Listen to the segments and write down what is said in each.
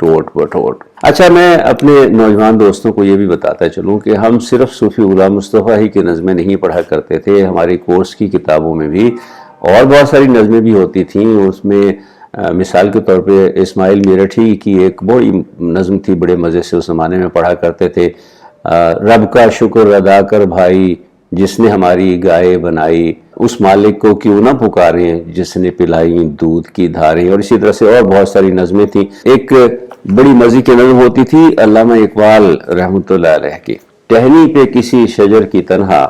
ٹوٹ بٹوٹ۔ اچھا، میں اپنے نوجوان دوستوں کو یہ بھی بتاتا چلوں کہ ہم صرف صوفی غلام مصطفیٰ ہی کی نظمیں نہیں پڑھا کرتے تھے، ہماری کورس کی کتابوں میں بھی اور بہت ساری نظمیں بھی ہوتی تھیں۔ اس میں مثال کے طور پہ اسماعیل میرٹھی کی ایک بڑی نظم تھی، بڑے مزے سے اس زمانے میں پڑھا کرتے تھے، رب کا شکر ادا کر بھائی جس نے ہماری گائے بنائی، اس مالک کو کیوں نہ پکاریں جس نے پلائیں دودھ کی دھاریں، اور اسی طرح سے اور بہت ساری نظمیں تھیں۔ ایک بڑی مزے کی نظم ہوتی تھی علامہ اقبال رحمۃ اللہ علیہ کی، ٹہنی پہ کسی شجر کی تنہا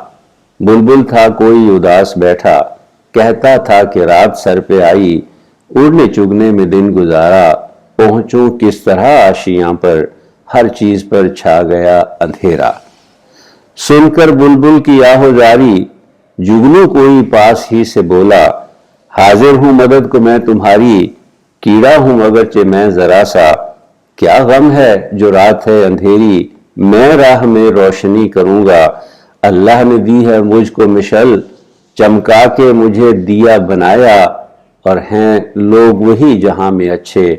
بلبل تھا کوئی اداس بیٹھا، کہتا تھا کہ رات سر پہ آئی اڑنے چگنے میں دن گزارا، پہنچوں کس طرح آشیاں پر ہر چیز پر چھا گیا اندھیرا، سن کر بلبل کی آہو زاری جگنو کوئی پاس ہی سے بولا، حاضر ہوں مدد کو میں تمہاری کیڑا ہوں اگرچہ میں ذرا سا، کیا غم ہے جو رات ہے اندھیری میں راہ میں روشنی کروں گا، اللہ نے دی ہے مجھ کو مشل چمکا کے مجھے دیا بنایا، اور ہیں لوگ وہی جہاں میں اچھے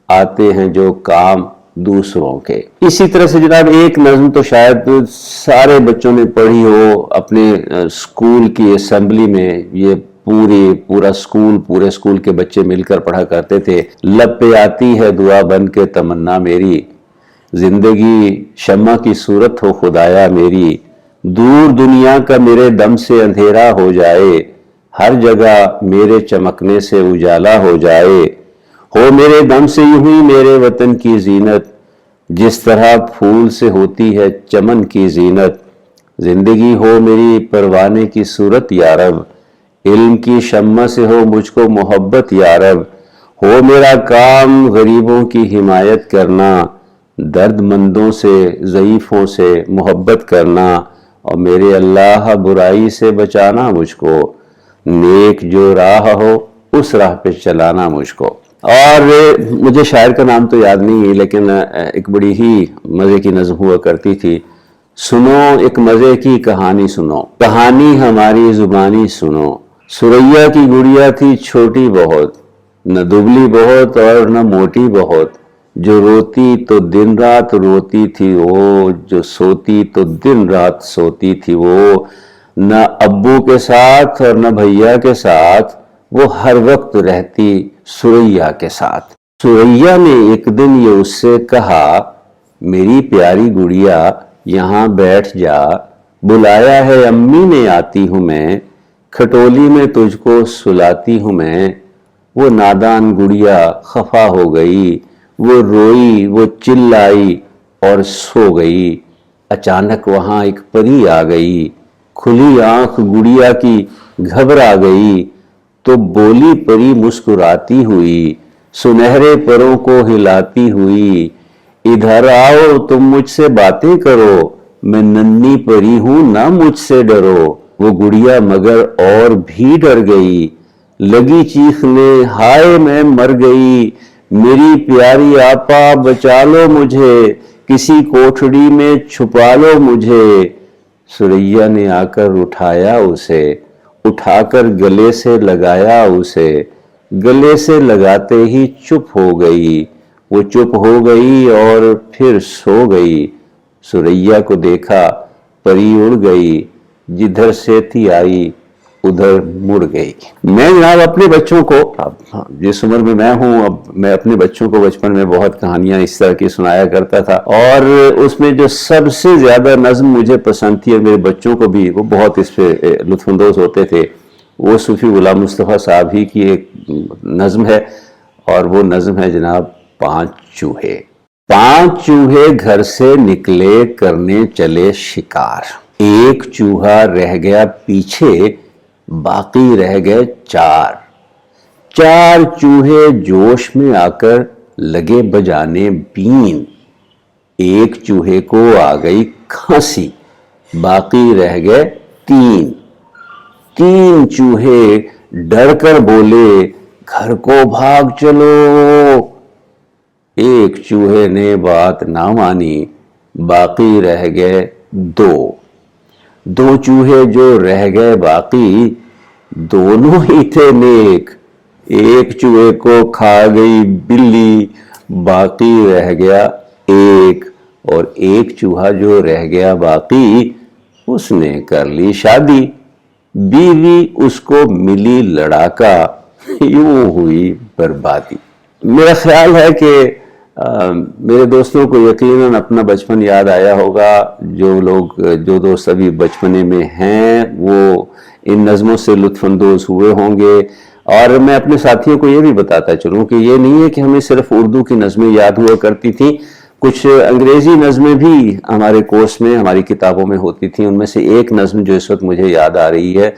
آتے ہیں جو کام دوسروں کے۔ اسی طرح سے جناب ایک نظم تو شاید سارے بچوں نے پڑھی ہو اپنے اسکول کی اسمبلی میں، یہ پورے اسکول کے بچے مل کر پڑھا کرتے تھے، لب پہ آتی ہے دعا بن کے تمنا میری، زندگی شمع کی صورت ہو خدایا میری، دور دنیا کا میرے دم سے اندھیرا ہو جائے، ہر جگہ میرے چمکنے سے اجالا ہو جائے، ہو میرے دم سے یوں ہی میرے وطن کی زینت، جس طرح پھول سے ہوتی ہے چمن کی زینت، زندگی ہو میری پروانے کی صورت یا رب، علم کی شمع سے ہو مجھ کو محبت یا رب، ہو میرا کام غریبوں کی حمایت کرنا، درد مندوں سے ضعیفوں سے محبت کرنا، اور میرے اللہ برائی سے بچانا مجھ کو، نیک جو راہ ہو اس راہ پہ چلانا مجھ کو۔ اور مجھے شاعر کا نام تو یاد نہیں ہے، لیکن ایک بڑی ہی مزے کی نظم ہوا کرتی تھی، سنو ایک مزے کی کہانی سنو، کہانی ہماری زبانی سنو، سریا کی گڑیا تھی چھوٹی بہت، نہ دبلی بہت اور نہ موٹی بہت، جو روتی تو دن رات روتی تھی وہ، جو سوتی تو دن رات سوتی تھی وہ، نہ ابو کے ساتھ اور نہ بھیا کے ساتھ، وہ ہر وقت رہتی سریا کے ساتھ۔ سریا نے ایک دن یہ اس سے کہا، میری پیاری گڑیا یہاں بیٹھ جا، بلایا ہے امی نے آتی ہوں میں، کھٹولی میں تجھ کو سلاتی ہوں میں۔ وہ نادان گڑیا خفا ہو گئی، وہ روئی، وہ چلائی اور سو گئی۔ اچانک وہاں ایک پری آ گئی، کھلی آنکھ گڑیا کی گھبرا گئی، تو بولی پری مسکراتی ہوئی، سنہرے پروں کو ہلاتی ہوئی، ادھر آؤ تم مجھ سے باتیں کرو، میں ننھی پری ہوں نہ مجھ سے ڈرو۔ وہ گڑیا مگر اور بھی ڈر گئی، لگی چیخنے ہائے میں مر گئی، میری پیاری آپا بچا لو مجھے، کسی کوٹھڑی میں چھپا لو مجھے۔ سریا نے آ کر اٹھایا اسے، اٹھا کر گلے سے لگایا اسے، گلے سے لگاتے ہی چپ ہو گئی، وہ چپ ہو گئی اور پھر سو گئی۔ سریا کو دیکھا پری اڑ گئی، جدھر سے تھی آئی ادھر مڑ گئی۔ میں جناب اپنے بچوں کو، جس عمر میں میں ہوں، اب میں اپنے بچوں کو بچپن میں بہت کہانیاں اس طرح کی سنایا کرتا تھا، اور اس میں جو سب سے زیادہ نظم مجھے پسند تھی اور میرے بچوں کو بھی وہ بہت اس پہ لطف اندوز ہوتے تھے، وہ صوفی غلام مصطفیٰ صاحب ہی کی ایک نظم ہے، اور وہ نظم ہے جناب پانچ چوہے۔ پانچ چوہے گھر سے نکلے کرنے چلے شکار، ایک چوہا رہ گیا پیچھے باقی رہ گئے چار، چار چوہے جوش میں آ کر لگے بجانے بین، ایک چوہے کو آ گئی کھانسی باقی رہ گئے تین، تین چوہے ڈر کر بولے گھر کو بھاگ چلو، ایک چوہے نے بات نہ مانی باقی رہ گئے دو، دو چوہے جو رہ گئے باقی دونوں ہی تھے نیک، ایک چوہے کو کھا گئی بلی باقی رہ گیا ایک، اور ایک چوہا جو رہ گیا باقی اس نے کر لی شادی، بیوی اس کو ملی لڑاکا، یوں ہوئی بربادی۔ میرا خیال ہے کہ میرے دوستوں کو یقیناً اپنا بچپن یاد آیا ہوگا۔ جو دوست ابھی بچپنے میں ہیں وہ ان نظموں سے لطف اندوز ہوئے ہوں گے، اور میں اپنے ساتھیوں کو یہ بھی بتاتا چلوں کہ یہ نہیں ہے کہ ہمیں صرف اردو کی نظمیں یاد ہوا کرتی تھیں، کچھ انگریزی نظمیں بھی ہمارے کورس میں، ہماری کتابوں میں ہوتی تھیں۔ ان میں سے ایک نظم جو اس وقت مجھے یاد آ رہی ہے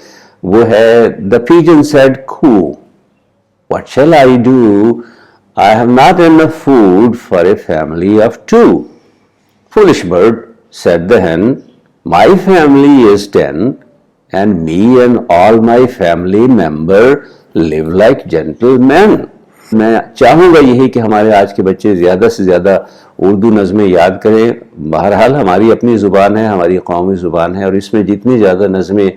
وہ ہے The pigeon said coo, what shall I do? I have not enough food for a family of two. Foolish bird, said the hen, my family is 10, and me and all my family member live like gentlemen. میں چاہوں گا یہی کہ ہمارے آج کے بچے زیادہ سے زیادہ اردو نظمیں یاد کریں۔ بہرحال ہماری اپنی زبان ہے، ہماری قومی زبان ہے، اور اس میں جتنی زیادہ نظمیں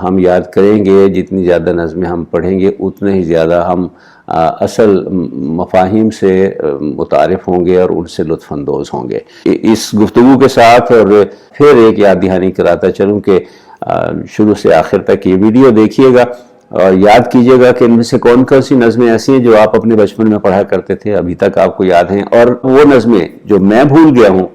ہم یاد کریں گے، جتنی زیادہ نظمیں ہم پڑھیں گے، اتنے ہی زیادہ ہم اصل مفاہیم سے متعارف ہوں گے اور ان سے لطف اندوز ہوں گے۔ اس گفتگو کے ساتھ اور پھر ایک یاد دہانی کراتا چلوں کہ شروع سے آخر تک یہ ویڈیو دیکھیے گا اور یاد کیجئے گا کہ ان میں سے کون کون سی نظمیں ایسی ہیں جو آپ اپنے بچپن میں پڑھا کرتے تھے، ابھی تک آپ کو یاد ہیں، اور وہ نظمیں جو میں بھول گیا ہوں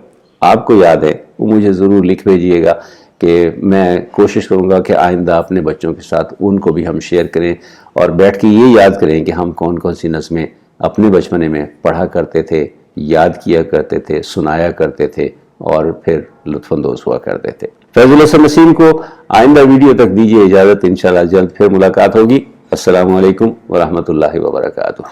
آپ کو یاد ہے وہ مجھے ضرور لکھ بھیجیے گا، کہ میں کوشش کروں گا کہ آئندہ اپنے بچوں کے ساتھ ان کو بھی ہم شیئر کریں اور بیٹھ کے یہ یاد کریں کہ ہم کون کون سی نظمیں اپنے بچپنے میں پڑھا کرتے تھے، یاد کیا کرتے تھے، سنایا کرتے تھے اور پھر لطف اندوز ہوا کرتے تھے۔ فیض الحسن نسیم کو آئندہ ویڈیو تک دیجیے اجازت، انشاءاللہ جلد پھر ملاقات ہوگی۔ السلام علیکم ورحمۃ اللہ وبرکاتہ۔